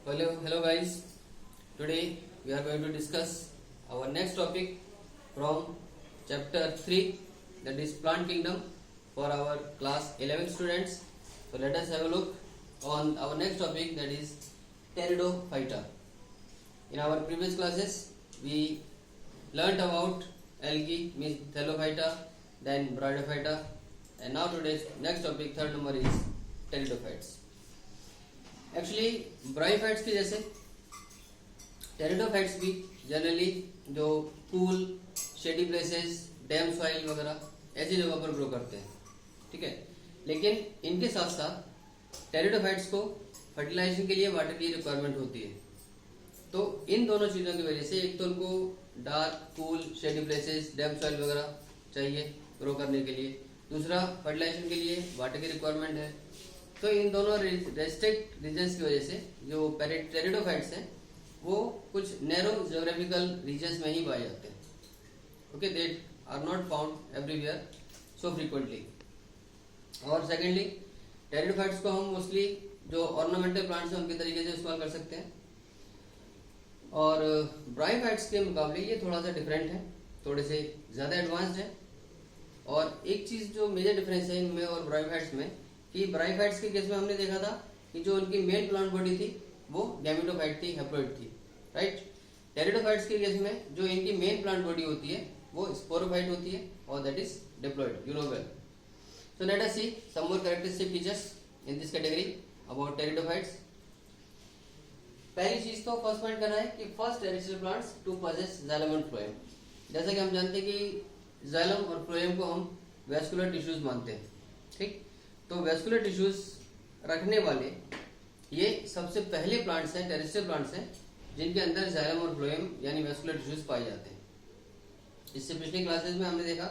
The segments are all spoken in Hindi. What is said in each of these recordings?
Hello guys. Today we are going to discuss our next topic from chapter 3, that is plant kingdom, for our class 11 students. So let us have a look on our next topic, that is Pteridophyta. In our previous classes we learnt about algae, means Thallophyta, then Bryophyta, and now today's next topic, third number, is Pteridophytes. Actually bryophytes के जैसे टेरिडोफाइट्स भी जनरली जो cool shady places, dam soil वगैरह ऐसी जगह पर ग्रो करते हैं, ठीक है। लेकिन इनके साथ साथ टेरिडोफाइट्स को फर्टिलाइजेशन के लिए वाटर की रिक्वायरमेंट होती है। तो इन दोनों चीज़ों की वजह से एक तो उनको dark, cool, shady places, dam soil वगैरह चाहिए ग्रो करने के लिए, दूसरा फर्टिलाइजेशन के लिए वाटर की रिक्वायरमेंट है। तो इन दोनों रेस्ट्रिक्ट रीजन्स की वजह से जो टेरिडोफाइट्स हैं वो कुछ नैरो जियोग्राफिकल रीजन्स में ही पाए जाते हैं। Okay, they are not found everywhere so frequently. और सेकेंडली, टेरिडोफाइट्स को हम मोस्टली जो ऑर्नामेंटल प्लांट्स हैं उनके तरीके से इस्तेमाल कर सकते हैं। और ब्रायोफाइट्स के मुकाबले ये थोड़ा सा डिफरेंट है, थोड़े से ज़्यादा एडवांस्ड है। और एक चीज़ जो मेजर डिफरेंस है इनमें और ब्रायोफाइट्स में, कि ब्रायोफाइट्स के केस में हमने देखा था कि जो उनकी मेन प्लांट बॉडी थी वो गैमेटोफाइट थी, हैप्लॉइड थी, राइट। टेरिडोफाइट्स के केस में जो इनकी मेन प्लांट बॉडी होती है वो स्पोरोफाइट होती है और that is diploid, you know well. So let us see some more characteristic features in this category about pteridophytes. पहली चीज तो फर्स्ट पॉइंट करना है कि first terrestrial plants to possess xylem and phloem. जैसा कि हम जानते हैं कि जाइलम और फ्लोएम को हम वेस्कुलर टिश्यूज मानते हैं, ठीक। तो वेस्कुलर टिश्यूज रखने वाले ये सबसे पहले प्लांट्स हैं, टेरेस्ट्रियल प्लांट्स हैं, जिनके अंदर जाइलम और फ्लोएम यानी वेस्कुलर टिश्यूज पाए जाते हैं। इससे पिछली क्लासेस में हमने देखा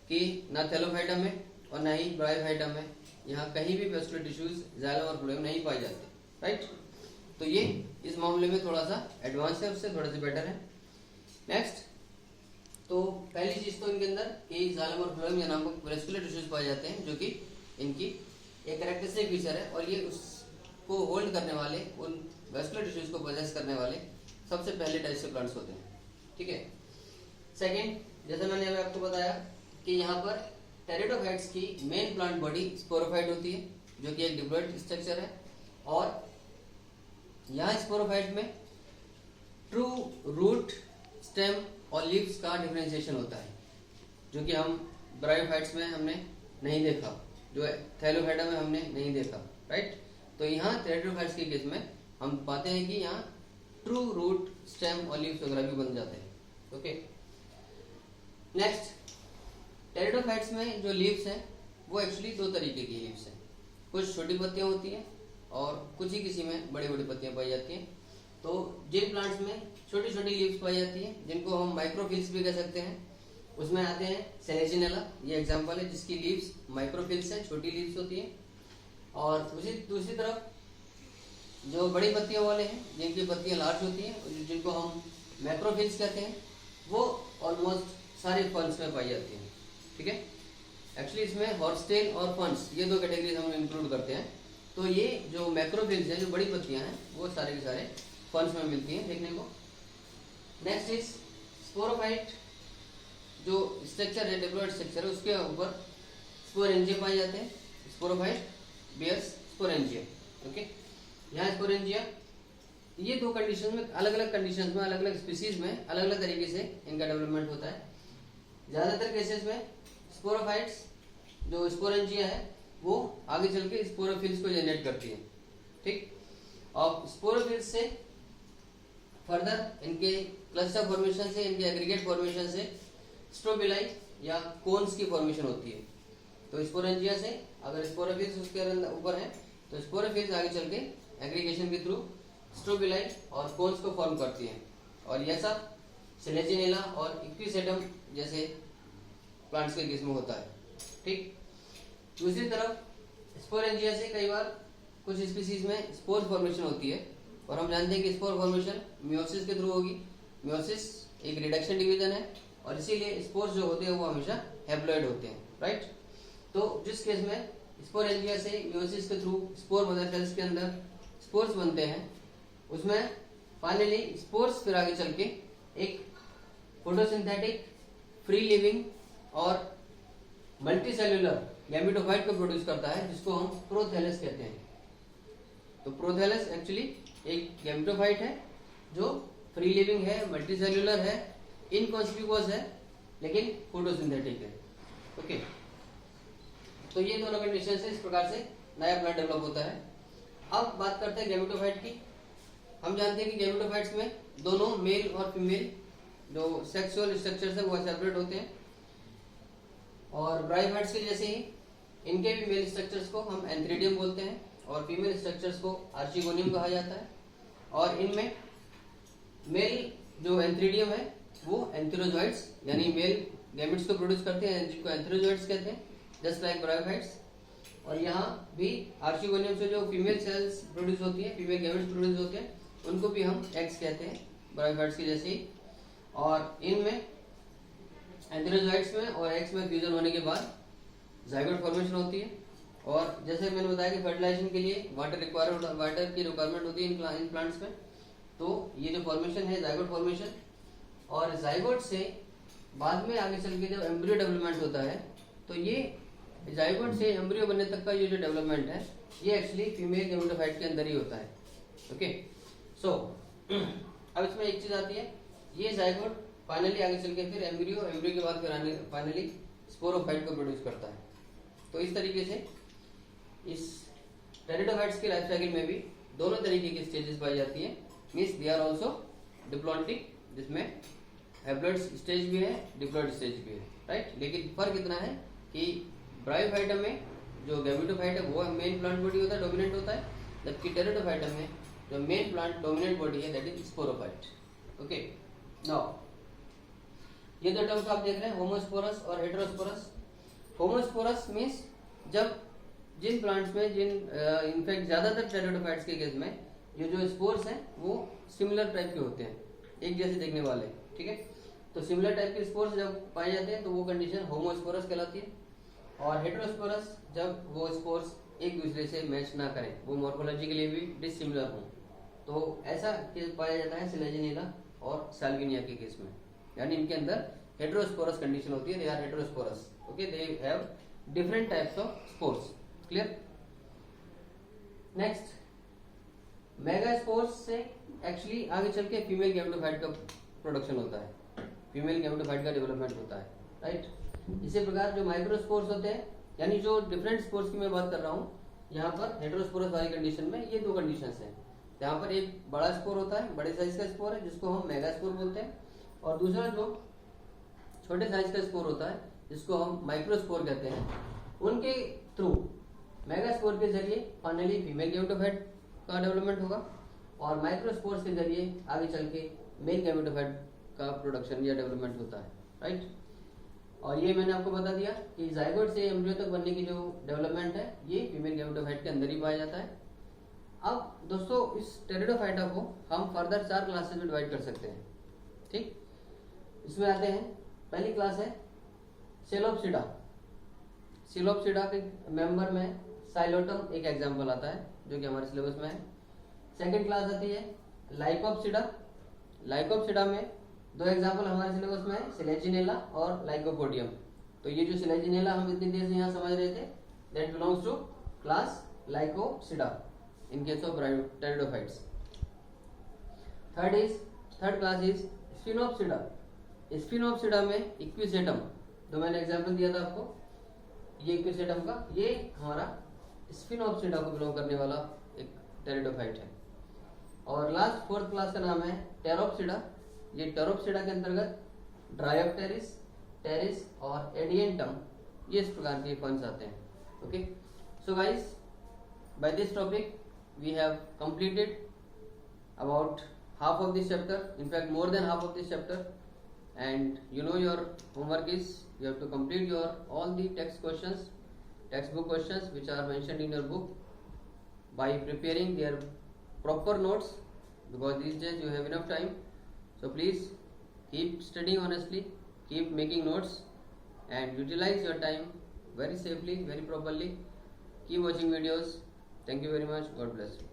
कि ना थैलोफाइटा में और ना ही ब्रायोफाइटा में यहाँ कहीं भी वेस्कुलर टिश्यूज जाइलम और फ्लोएम नहीं पाए जाते, राइट। तो ये इस मामले में थोड़ा सा एडवांस है, उससे थोड़े से बेटर है। नेक्स्ट, तो पहली चीज तो इनके अंदर कि जाइलम और फ्लोएम या नामक वेस्कुलर टिश्यूज पाए जाते हैं, जो कि इनकी एक कैरेक्टरिस्टिक फीचर है और ये उसको होल्ड करने वाले, उन वेस्कुलर टिश्यूज को पोजेस करने वाले सबसे पहले टेरेस्ट्रियल प्लांट्स होते हैं, ठीक है। सेकंड, जैसा मैंने अभी आपको बताया कि यहाँ पर टेरिडोफाइट्स की मेन प्लांट बॉडी स्पोरोफाइट होती है, जो कि एक डिप्लॉइड स्ट्रक्चर है। और यहाँ स्पोरोफाइट में ट्रू रूट, स्टेम और लीव्स का डिफरेंशिएशन होता है, जो कि हम ब्रायोफाइट्स में हमने नहीं देखा, जो थैलोफाइटा में हमने नहीं देखा, राइट। तो यहाँ टेरिडोफाइट्स के केस में हम पाते हैं कि यहाँ ट्रू रूट, स्टेम और लीव्स वगैरह भी बन जाते हैं, ओके। नेक्स्ट, टेरिडोफाइट्स में जो लीव्स हैं वो एक्चुअली दो तरीके की लीव्स हैं। कुछ छोटी पत्तियां होती हैं और कुछ ही किसी में बड़ी बड़ी पत्तियां पाई जाती हैं। तो जिन प्लांट्स में छोटी छोटी लीव्स पाई जाती हैं, जिनको हम माइक्रोफिल्स भी कह सकते हैं, उसमें आते हैं सेलेजिनेला, ये एग्जांपल है जिसकी लीव्स माइक्रोफिल्स है, छोटी लीव्स होती हैं। और उसी दूसरी तरफ जो बड़ी पत्तियों वाले हैं, जिनकी पत्तियां लार्ज होती हैं, जिनको हम मैक्रोफिल्स कहते हैं, वो ऑलमोस्ट सारे फर्न्स में पाई जाती हैं, ठीक है। एक्चुअली इसमें हॉर्सटेल और फर्न्स, ये दो कैटेगरीज हम इंक्लूड करते हैं। तो ये जो मैक्रोफिल्स हैं, जो बड़ी पत्तियां हैं, वो सारे के सारे फर्न्स में मिलती हैं देखने को। नेक्स्ट इज स्पोरोफाइट, जो स्ट्रक्चर है, डिप्लॉइड स्ट्रक्चर है, उसके ऊपर स्पोरेंजिया पाए जाते हैं। Sporophyte bears sporangia, okay. यहाँ स्पोरेंजिया, ये दो कंडीशन में, अलग अलग कंडीशंस में, अलग अलग स्पीसीज में अलग अलग तरीके से इनका डेवलपमेंट होता है। ज़्यादातर केसेस में स्पोरोफाइट्स जो स्पोरेंजिया है वो आगे चल के स्पोरोफिल्स को जनरेट करती है, ठीक। और स्पोरोफिल्स से फर्दर इनके क्लस्टर फॉर्मेशन से, इनके एग्रीगेट फॉर्मेशन से स्ट्रोबिलाई या कोन्स की फॉर्मेशन होती है। तो स्पोरेंजिया से अगर स्पोरोफिल्स उसके ऊपर है तो स्पोरोफिल्स आगे चल के एग्रीगेशन के थ्रू स्ट्रोबिलाई और कोन्स को फॉर्म करती है। और यह सब सेलेजिनेला और इक्विसेटम जैसे प्लांट्स के केस में होता है, ठीक। दूसरी तरफ स्पोरेंजिया से कई बार कुछ स्पीसीज में स्पोर फॉर्मेशन होती है, और हम जानते हैं कि स्पोर फॉर्मेशन मियोसिस के थ्रू होगी। मियोसिस एक रिडक्शन डिवीजन है और इसीलिए स्पोर्स जो होते हैं वो हमेशा हैप्लॉइड होते हैं, राइट। तो जिस केस में स्पोरेंजिया से मियोसिस के थ्रू स्पोर मदर सेल्स के अंदर स्पोर्स बनते हैं, उसमें फाइनली स्पोर्स फिर आगे चल के एक फोटोसिंथेटिक, फ्री लिविंग और मल्टी सेल्यूलर गैमेटोफाइट को प्रोड्यूस करता है, जिसको हम प्रोथैलस कहते हैं। तो प्रोथैलस एक्चुअली एक गैमेटोफाइट है जो फ्री लिविंग है, मल्टी सेल्यूलर है, इनकॉन्स्पिकुअस है, लेकिन फोटोसिंथेटिक है। ओके, तो ये दोनों कंडीशन से इस प्रकार से नया प्लांट डेवलप होता है। अब बात करते हैं गैमेटोफाइट की। हम जानते हैं कि गैमेटोफाइट्स में दोनों मेल और फीमेल जो सेक्सुअल स्ट्रक्चर्स है वो सेपरेट होते हैं, और ब्रायोफाइट्स के जैसे ही इनके भी मेल स्ट्रक्चर्स को हम एंथ्रीडियम बोलते हैं और फीमेल स्ट्रक्चर्स को आर्चिगोनियम कहा जाता है। और इनमें मेल जो एंथ्रीडियम है वो एंथेरोजॉइड्स यानी मेल गैमेट्स को प्रोड्यूस करते हैं, जिनको एंथेरोजॉइड्स कहते हैं, जस्ट लाइक ब्रायोफाइट्स। और यहाँ भी आर्चिगोनियम से जो फीमेल सेल्स प्रोड्यूस होती है, फीमेल गैमेट्स प्रोड्यूस होते हैं, उनको भी हम एग्स कहते हैं ब्रायोफाइट्स के जैसे ही। और इनमें एंथेरोजॉइड्स में और एग्स में फ्यूजन होने के बाद जाइगोट फॉर्मेशन होती है। और जैसे मैंने बताया कि फर्टिलाइजेशन के लिए वाटर की रिक्वायरमेंट होती है इन प्लांट्स में। तो ये जो फॉर्मेशन है जाइगोट फॉर्मेशन, और जाइगोट से बाद में आगे चल के जब एम्ब्रियो डेवलपमेंट होता है, तो ये जाइगोट से एम्ब्रियो बनने तक का ये जो डेवलपमेंट है ये एक्चुअली फीमेल गैमेटोफाइट के अंदर ही होता है। ओके, सो अब इसमें एक चीज आती है, ये जाइगोट फाइनली आगे चल के फिर एम्ब्रियो के बाद फिर फाइनली स्पोरोफाइट को प्रोड्यूस करता है। तो इस तरीके से इस टेरिडोफाइट्स के लाइफ साइकिल में भी दोनों तरीके की स्टेजेस पाई जाती है। Means they are also diplontic, जिसमें हैप्लॉइड स्टेज भी है, डिप्लॉइड स्टेज भी है, राइट। लेकिन फर्क इतना है कि ब्रायोफाइटा में जो गैमेटोफाइट है वो मेन प्लांट बॉडी होता है, डोमिनेंट होता है, जबकि टेरिडोफाइटा में जो मेन प्लांट डोमिनेंट बॉडी है that is sporophyte. Okay, now ये दो टर्म्स आप देख रहे हैं, होमोस्पोरस और हेटेरोस्पोरस। होमोस्पोरस मीन्स जब जिन प्लांट्स में इनफैक्ट ज्यादातर टेरिडोफाइट्स के केस में ये जो स्पोर्स हैं वो सिमिलर टाइप के होते हैं, एक जैसे देखने वाले, ठीक है। तो सिमिलर टाइप के स्पोर्स जब पाए जाते हैं तो वो कंडीशन होमोस्पोरस कहलाती है। और हेटेरोस्पोरस जब वो स्पोर्स एक दूसरे से मैच ना करें, वो मॉर्फोलॉजी के लिए भी डिसिमिलर हों, तो ऐसा केस पाया जाता है सिलेजिनेला और साल्विनिया के केस में, यानी इनके अंदर हेटेरोस्पोरस कंडीशन होती है, they are heterosporous. Okay, they have different types of spores. Clear. Next, megaspores से एक्चुअली आगे चल के फीमेल गैमेटोफाइट का प्रोडक्शन होता है, फीमेल गैमेटोफाइट का डेवलपमेंट होता है, राइट। इसी प्रकार जो माइक्रोस्पोर्स होते हैं, यानी जो डिफरेंट स्पोर्स की मैं बात कर रहा हूँ, यहाँ पर हेटेरोस्पोरस वाली कंडीशन में ये दो कंडीशंस हैं। यहाँ पर एक बड़ा स्पोर होता है, बड़े साइज का स्पोर है जिसको हम मेगास्पोर बोलते हैं, और दूसरा जो छोटे साइज का स्पोर होता है जिसको हम माइक्रोस्पोर कहते हैं। उनके थ्रू मेगास्पोर के जरिए फाइनली फीमेल गैमेटोफाइट का डेवलपमेंट होगा, और माइक्रोस्पोर्स के जरिए आगे चल के मेल गैमेटोफाइट का प्रोडक्शन या डेवलपमेंट होता है, राइट। और ये मैंने आपको बता दिया कि जाइगोट से एम्ब्रियो तक बनने की जो डेवलपमेंट है ये फीमेल गैमेटोफाइट के अंदर ही पाया जाता है। अब दोस्तों इस टेरिडोफाइटा को हम फर्दर 4 क्लासेस में डिवाइड कर सकते हैं, ठीक। इसमें आते हैं, पहली क्लास है सेलोप्सिडा। सेलोप्सिडा के मेंबर में साइलोटम एक एग्जांपल आता है जो कि हमारे सिलेबस में है। सेकंड क्लास आती है लाइकोप्सिडा। लाइकोप्सिडा में 2 एग्जांपल हमारे सिलेबस में है, सिलेजिनेला और लाइकोपोडियम। तो ये जो सिलेजिनेला हम इतनी देर से यहाँ समझ रहे थे, that belongs to class Lycopsida in case of pteridophytes. Third class is Sphenopsida. Sphenopsida में इक्विसेटम, जो मैंने एग्जांपल दिया था आपको, ये इक्विसेटम का, ये हमारा स्फिनोप्सिडा को बिलोंग करने वाला एक टेरिडोफाइट है। और लास्ट 4th क्लास का नाम है टेरोप्सिडा। ये टेरोप्सिडा के अंतर्गत ड्रायोप्टेरिस, टेरिस और एडियंटम, ये इस प्रकार के फंड्स आते हैं। Okay, so guys, by this topic we have completed about half of this chapter, in fact more than half of this chapter, and you know your homework is you have to complete your all the textbook questions which are mentioned in your book by preparing their proper notes, because these days you have enough time. So please keep studying honestly, keep making notes and utilize your time very safely, very properly. Keep watching videos. Thank you very much. God bless you.